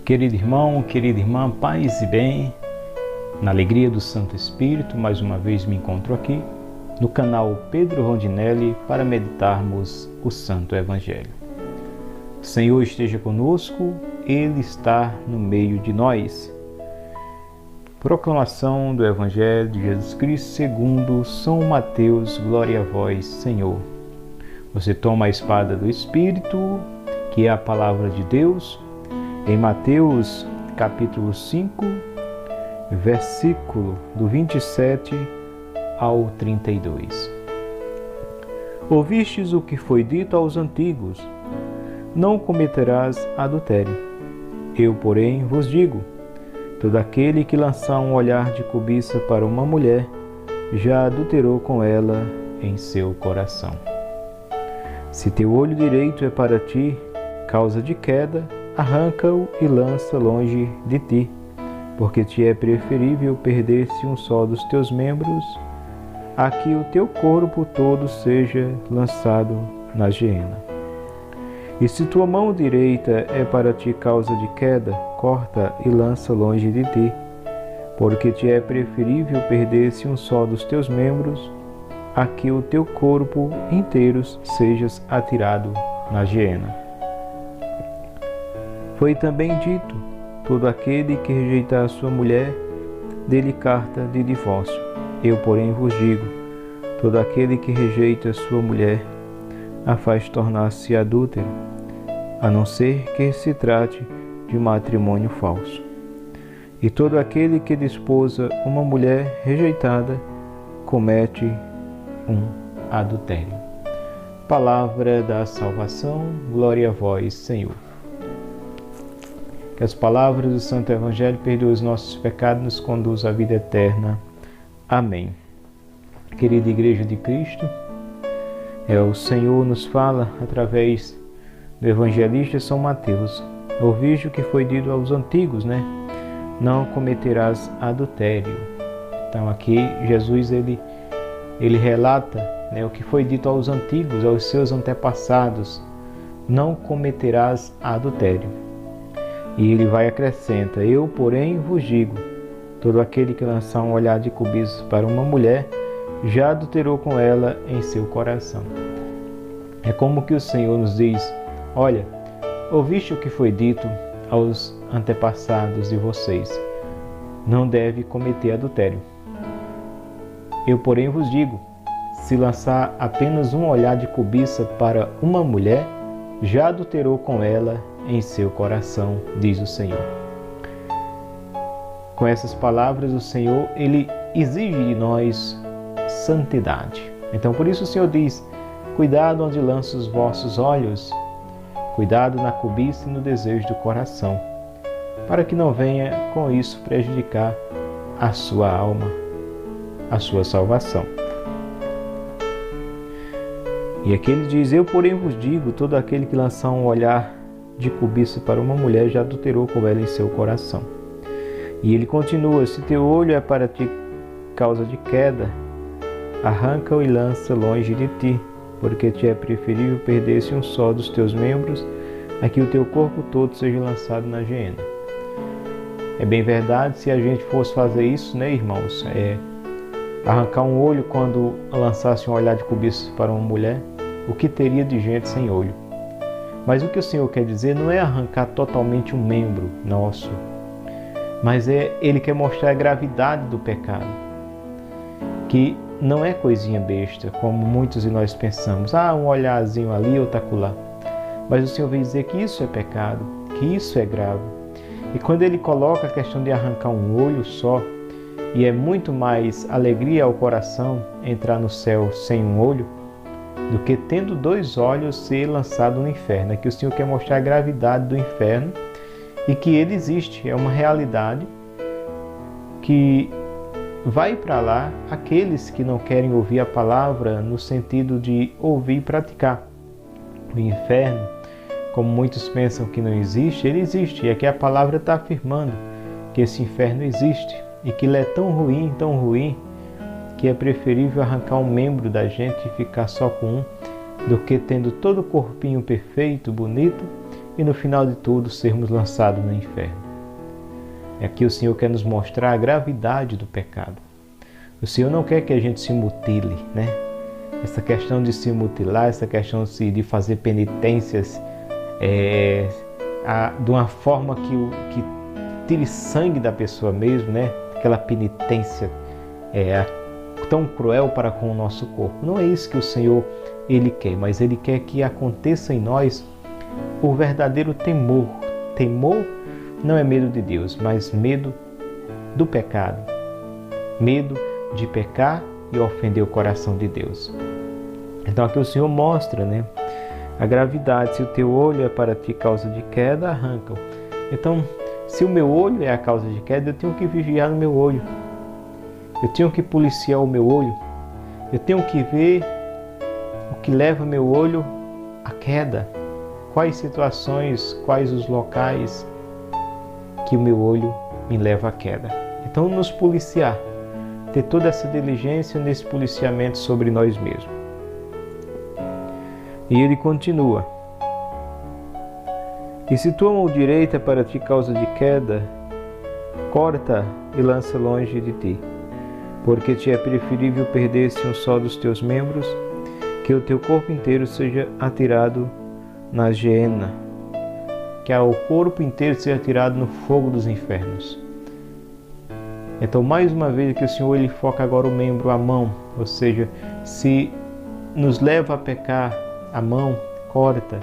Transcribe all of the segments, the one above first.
Querido irmão, querida irmã, paz e bem, na alegria do Santo Espírito, mais uma vez me encontro aqui no canal Pedro Rondinelli para meditarmos o Santo Evangelho. O Senhor esteja conosco, Ele está no meio de nós. Proclamação do Evangelho de Jesus Cristo segundo São Mateus, glória a vós, Senhor. Você toma a espada do Espírito, que é a palavra de Deus, em Mateus capítulo 5, versículo do 27 ao 32. Ouvistes o que foi dito aos antigos: não cometerás adultério. Eu, porém, vos digo: todo aquele que lançar um olhar de cobiça para uma mulher, já adulterou com ela em seu coração. Se teu olho direito é para ti causa de queda, arranca-o e lança longe de ti, porque te é preferível perder-se um só dos teus membros, a que o teu corpo todo seja lançado na geena. E se tua mão direita é para ti causa de queda, corta e lança longe de ti, porque te é preferível perder-se um só dos teus membros, a que o teu corpo inteiro sejas atirado na geena. Foi também dito: todo aquele que rejeitar a sua mulher, dê-lhe carta de divórcio. Eu, porém, vos digo: todo aquele que rejeita a sua mulher, a faz tornar-se adúltero, a não ser que se trate de matrimônio falso. E todo aquele que desposa uma mulher rejeitada, comete um adultério. Palavra da salvação, glória a vós, Senhor. Que as palavras do Santo Evangelho perdoem os nossos pecados e nos conduzam à vida eterna. Amém. Querida Igreja de Cristo, o Senhor nos fala através do evangelista São Mateus. Ouviste o que foi dito aos antigos, Não cometerás adultério. Então aqui Jesus ele relata o que foi dito aos antigos, aos seus antepassados: não cometerás adultério. E ele vai acrescenta: eu, porém, vos digo: todo aquele que lançar um olhar de cobiça para uma mulher, já adulterou com ela em seu coração. É como que o Senhor nos diz: olha, ouviste o que foi dito aos antepassados de vocês: não deve cometer adultério. Eu, porém, vos digo: se lançar apenas um olhar de cobiça para uma mulher, já adulterou com ela em seu coração, diz o Senhor. Com essas palavras, o Senhor, Ele exige de nós santidade. Então, por isso o Senhor diz: cuidado onde lança os vossos olhos, cuidado na cobiça e no desejo do coração, para que não venha com isso prejudicar a sua alma, a sua salvação. E aqui ele diz: eu, porém, vos digo: todo aquele que lançar um olhar de cobiça para uma mulher, já adulterou com ela em seu coração. E ele continua: se teu olho é para ti causa de queda, arranca-o e lança longe de ti, porque te é preferível perder-se um só dos teus membros, a que o teu corpo todo seja lançado na geena. É bem verdade, se a gente fosse fazer isso, irmãos, arrancar um olho quando lançasse um olhar de cobiça para uma mulher, o que teria de gente sem olho? Mas o que o Senhor quer dizer não é arrancar totalmente um membro nosso, mas Ele quer mostrar a gravidade do pecado, que não é coisinha besta, como muitos de nós pensamos: um olharzinho ali, outro acolá. Mas o Senhor vem dizer que isso é pecado, que isso é grave. E quando Ele coloca a questão de arrancar um olho só, e é muito mais alegria ao coração entrar no céu sem um olho, do que tendo 2 olhos ser lançado no inferno. É que o Senhor quer mostrar a gravidade do inferno e que ele existe, é uma realidade que vai para lá aqueles que não querem ouvir a palavra no sentido de ouvir e praticar. O inferno, como muitos pensam que não existe, ele existe. E aqui a palavra está afirmando que esse inferno existe e que ele é tão ruim, que é preferível arrancar um membro da gente e ficar só com um, do que tendo todo o corpinho perfeito, bonito, e no final de tudo sermos lançados no inferno. Aqui o Senhor quer nos mostrar a gravidade do pecado. O Senhor não quer que a gente se mutile, né? Essa questão de se mutilar, essa questão de fazer penitências de uma forma que tire sangue da pessoa mesmo, né? Aquela penitência tão cruel para com o nosso corpo. Não é isso que o Senhor Ele quer, mas Ele quer que aconteça em nós o verdadeiro temor. Temor não é medo de Deus, mas medo do pecado. Medo de pecar e ofender o coração de Deus. Então aqui o Senhor mostra, né, a gravidade. Se o teu olho é para ti causa de queda, arranca-o. Então, se o meu olho é a causa de queda, eu tenho que vigiar no meu olho. Eu tenho que policiar o meu olho. Eu tenho que ver o que leva meu olho à queda. Quais situações, quais os locais que o meu olho me leva à queda. Então, nos policiar. Ter toda essa diligência nesse policiamento sobre nós mesmos. E ele continua: e se tua mão direita é para ti causa de queda, corta e lança longe de ti, porque te é preferível perder-se um só dos teus membros, que o teu corpo inteiro seja atirado na geena, que o corpo inteiro seja atirado no fogo dos infernos. Então, mais uma vez, que o Senhor ele foca agora o membro, a mão, ou seja, se nos leva a pecar, a mão, corta.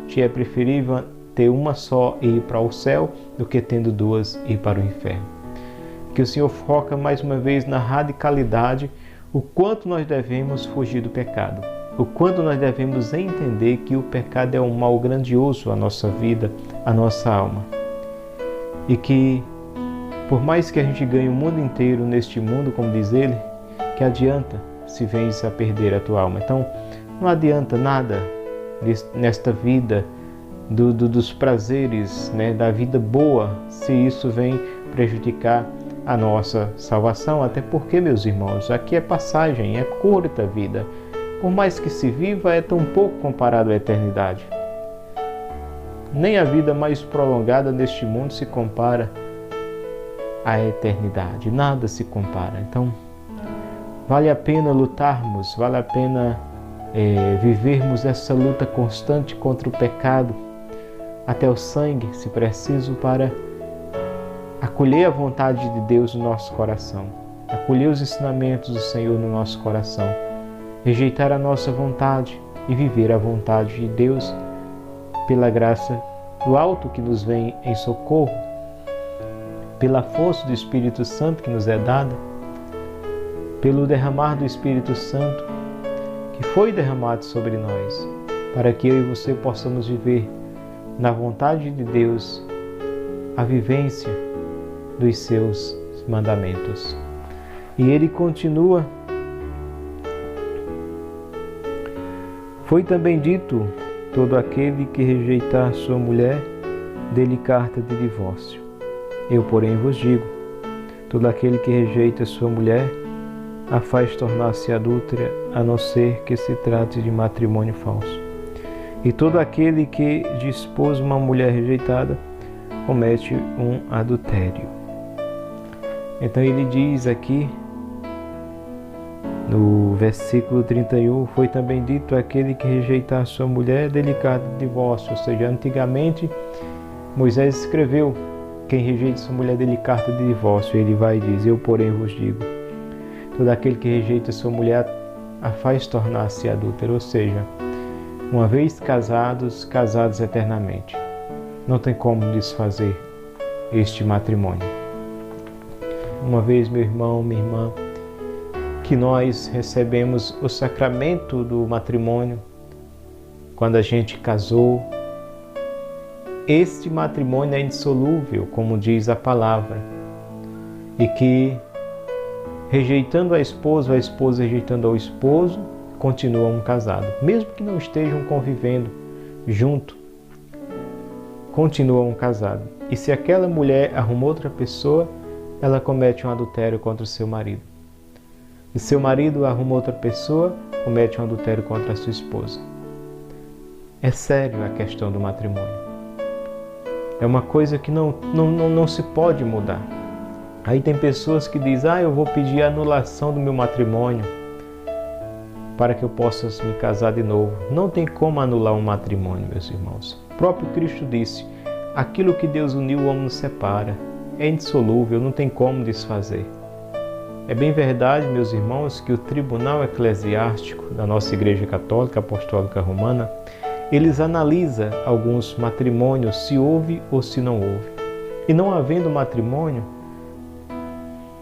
Te é preferível ter uma só e ir para o céu do que tendo duas e ir para o inferno. Que o Senhor foca mais uma vez na radicalidade, o quanto nós devemos fugir do pecado, o quanto nós devemos entender que o pecado é um mal grandioso à nossa vida, à nossa alma. E que por mais que a gente ganhe o mundo inteiro neste mundo, como diz ele, que adianta se vens a perder a tua alma. Então, não adianta nada nesta vida dos prazeres, né, da vida boa, se isso vem prejudicar a nossa salvação. Até porque, meus irmãos, aqui é passagem, é curta a vida. Por mais que se viva, é tão pouco comparado à eternidade. Nem a vida mais prolongada neste mundo se compara à eternidade, nada se compara. Então, vale a pena lutarmos, vale a pena vivermos essa luta constante contra o pecado, até o sangue, se preciso, para acolher a vontade de Deus no nosso coração, acolher os ensinamentos do Senhor no nosso coração, rejeitar a nossa vontade e viver a vontade de Deus pela graça do alto que nos vem em socorro, pela força do Espírito Santo que nos é dada, pelo derramar do Espírito Santo que foi derramado sobre nós, para que eu e você possamos viver na vontade de Deus a vivência dos seus mandamentos. E ele continua: foi também dito, todo aquele que rejeitar sua mulher, dê-lhe carta de divórcio. Eu, porém, vos digo, todo aquele que rejeita sua mulher, a faz tornar-se adúltera, a não ser que se trate de matrimônio falso. E todo aquele que dispôs uma mulher rejeitada, comete um adultério. Então ele diz aqui, no versículo 31, foi também dito, aquele que rejeitar sua mulher, dê-lhe carta de divórcio. Ou seja, antigamente Moisés escreveu, quem rejeita sua mulher, dê-lhe carta de divórcio. Ele vai e diz, eu porém vos digo, todo aquele que rejeita sua mulher, a faz tornar-se adúltero. Ou seja, uma vez casados, casados eternamente. Não tem como desfazer este matrimônio. Uma vez, meu irmão, minha irmã, que nós recebemos o sacramento do matrimônio, quando a gente casou, este matrimônio é indissolúvel, como diz a palavra, e que rejeitando a esposa rejeitando o esposo, continuam casados. Mesmo que não estejam convivendo junto, continuam casados. E se aquela mulher arruma outra pessoa, ela comete um adultério contra o seu marido. E seu marido arruma outra pessoa, comete um adultério contra a sua esposa. É sério a questão do matrimônio. É uma coisa que não se pode mudar. Aí tem pessoas que dizem, eu vou pedir a anulação do meu matrimônio para que eu possa me casar de novo. Não tem como anular um matrimônio, meus irmãos. O próprio Cristo disse, aquilo que Deus uniu, o homem não separa. É indissolúvel, não tem como desfazer. É bem verdade, meus irmãos, que o Tribunal Eclesiástico da nossa Igreja Católica Apostólica Romana, eles analisam alguns matrimônios, se houve ou se não houve. E não havendo matrimônio,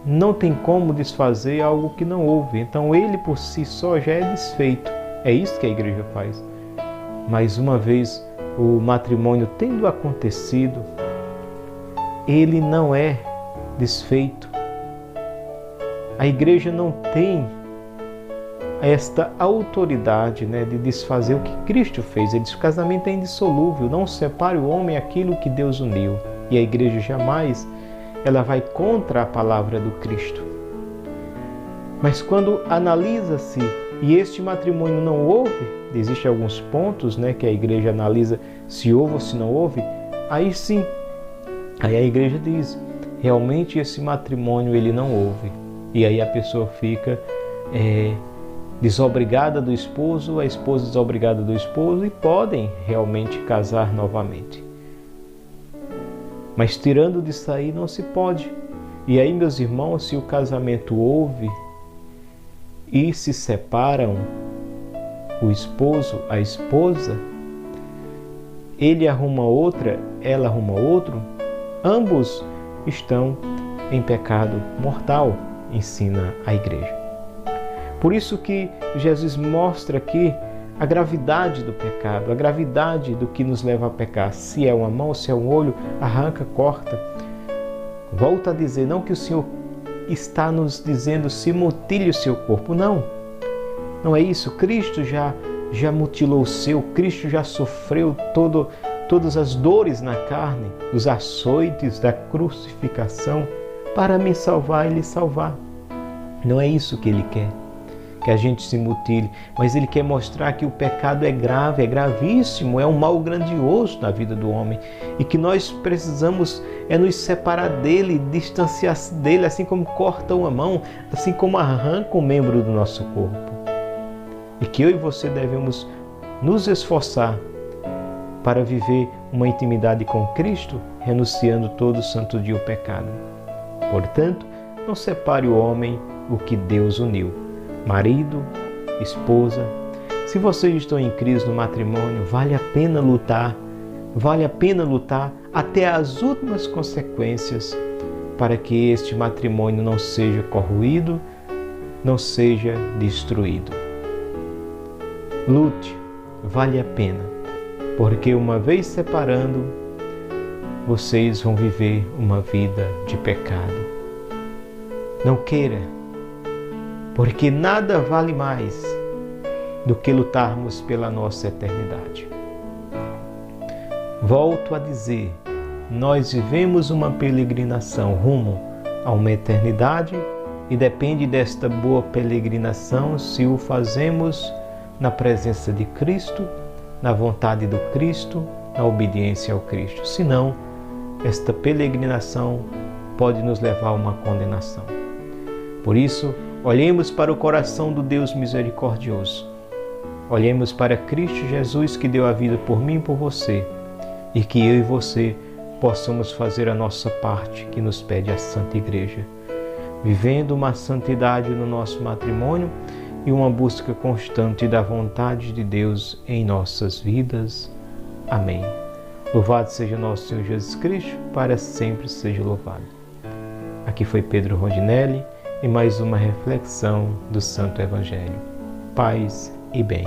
não tem como desfazer algo que não houve. Então ele por si só já é desfeito. É isso que a igreja faz. Mas uma vez o matrimônio tendo acontecido, ele não é desfeito. A igreja não tem esta autoridade, de desfazer o que Cristo fez. Ele disse, o casamento é indissolúvel, não separe o homem aquilo que Deus uniu. E a igreja jamais ela vai contra a palavra do Cristo. Mas quando analisa-se e este matrimônio não houve, existem alguns pontos que a igreja analisa se houve ou se não houve, aí sim, aí a igreja diz, realmente esse matrimônio ele não houve. E aí a pessoa fica desobrigada do esposo, a esposa desobrigada do esposo e podem realmente casar novamente. Mas tirando disso aí não se pode. E aí, meus irmãos, se o casamento houve e se separam o esposo, a esposa, ele arruma outra, ela arruma outro, ambos estão em pecado mortal, ensina a igreja. Por isso que Jesus mostra aqui a gravidade do pecado, a gravidade do que nos leva a pecar. Se é uma mão, se é um olho, arranca, corta. Volta a dizer, não que o Senhor está nos dizendo se mutile o seu corpo, não. Não é isso. Cristo já mutilou o seu, Cristo já sofreu todas as dores na carne, os açoites da crucificação, para me salvar e lhe salvar. Não é isso que Ele quer, que a gente se mutile, mas Ele quer mostrar que o pecado é grave, é gravíssimo, é um mal grandioso na vida do homem e que nós precisamos nos separar dele, distanciar-se dele, assim como corta uma mão, assim como arranca um membro do nosso corpo. E que eu e você devemos nos esforçar para viver uma intimidade com Cristo, renunciando todo santo dia o pecado. Portanto, não separe o homem o que Deus uniu. Marido, esposa, se vocês estão em crise no matrimônio, vale a pena lutar até as últimas consequências para que este matrimônio não seja corroído, não seja destruído. Lute, vale a pena, porque uma vez separando, vocês vão viver uma vida de pecado. Não queira, porque nada vale mais do que lutarmos pela nossa eternidade. Volto a dizer, nós vivemos uma peregrinação rumo a uma eternidade e depende desta boa peregrinação se o fazemos na presença de Cristo, na vontade do Cristo, na obediência ao Cristo. Senão, esta peregrinação pode nos levar a uma condenação. Por isso, olhemos para o coração do Deus misericordioso. Olhemos para Cristo Jesus que deu a vida por mim e por você, e que eu e você possamos fazer a nossa parte que nos pede a Santa Igreja, vivendo uma santidade no nosso matrimônio e uma busca constante da vontade de Deus em nossas vidas. Amém. Louvado seja nosso Senhor Jesus Cristo, para sempre seja louvado. Aqui foi Pedro Rondinelli, e mais uma reflexão do Santo Evangelho. Paz e bem.